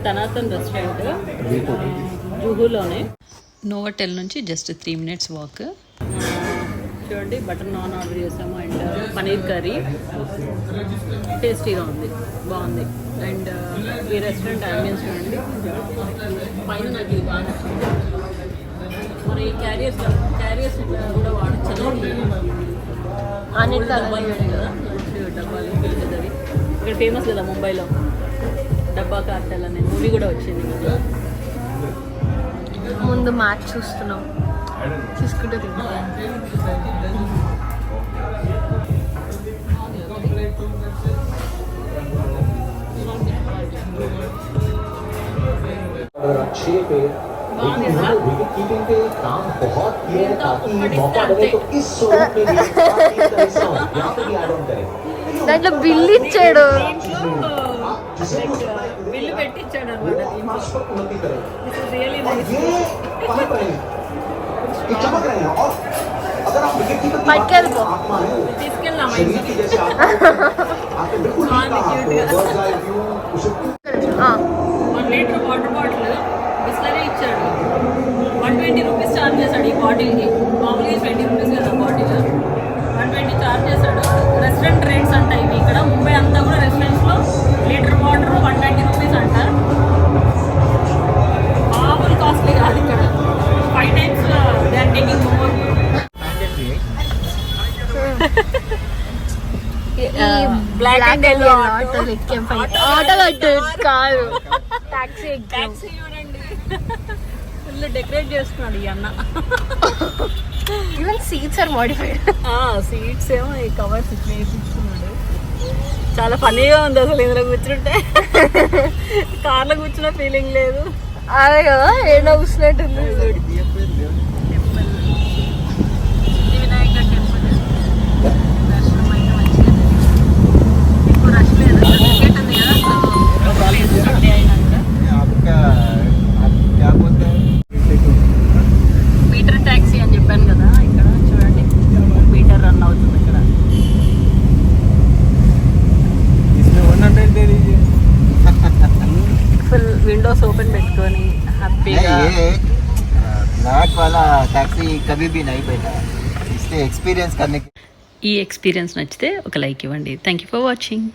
Sanatan restaurant జూహులోనే Novotel నుంచి just 3 minutes walk. చూడండి butter non order చేసాము అండ్ పనీర్ కర్రీ టేస్టీగా ఉంది, బాగుంది. అండ్ ఈ రెస్టారెంట్ అంబియన్స్ చూడండి, పైన నాకు ఇది బాగా నచ్చింది. మన ఈ క్యారియర్స్ కూడా వాడచ్చు డబ్బాలు కదా, డబ్బాలు పెద్దది ఇక్కడ ఫేమస్ కదా ముంబైలో డబ్బా కార్టెల్ అనే మూవీ కూడా వచ్చింది కదా. ముందు మ్యాచ్ చూస్తున్నాం, చూసుకుంటూ తింటాం. దాంట్లో బిల్లు ఇచ్చాడు, బిల్లు పెట్టించాడు అనమాట. పట్టుకెళ్ళిపో, తీసుకెళ్ళాం 1 లీటర్ వాటర్ బాటిల్ బిస్లరీ ఇచ్చాడు. 120 రూపీస్ ఛార్జ్ చేశాడు ఈ బాటిల్కి. మామూలుగా 20 రూపీస్ కదా బాటిల్, 120 ఛార్జ్ చేశాడు. రెస్టారెంట్ రేట్స్ అంట ఇవి. ఇక్కడ ముంబై అంతా కూడా రెస్టారెంట్స్లో లీటర్ వాటర్ 120 రూపీస్ అంట. మామూలు కాస్ట్లీ కాదు ఇక్కడ. 5 times they are taking more. Black and yellow auto కట్టు కాదు, టాక్సీ చూడండి ఫుల్ డెకరేట్ చేస్తున్నాడు ఈ అన్న. Even seats are modified. Seats ఏమో ఈ కవర్స్ ఇట్లా వేసిస్తున్నాడు. చాలా ఫనీగా ఉంది అసలు ఇందులో కూర్చుంటే. కార్లో కూర్చున్న ఫీలింగ్ లేదు. అదే కదా, ఏడో కూర్చున్నట్టుంది. వినాయక టెంపుల్ దర్శనం అయితే మంచిగా, ఎక్కువ రష్ లేదు. టికెట్ ఉంది కదా, సండే అయినాక. మీటర్ ట్యాక్సీ అని చెప్పాను కదా, ఇక్కడ చూడండి మీటర్ రన్ అవుతుంది. ఇక్కడ ఫుల్ విండోస్ ఓపెన్ పెట్టుకొని హ్యాపీగా. फ्लैट वाला टैक्सी कभी भी नहीं बैठा, इसलिए एक्सपीरियंस करने. ఈ ఎక్స్పీరియన్స్ నచ్చితే ఒక లైక్ ఇవ్వండి. Thank you for watching.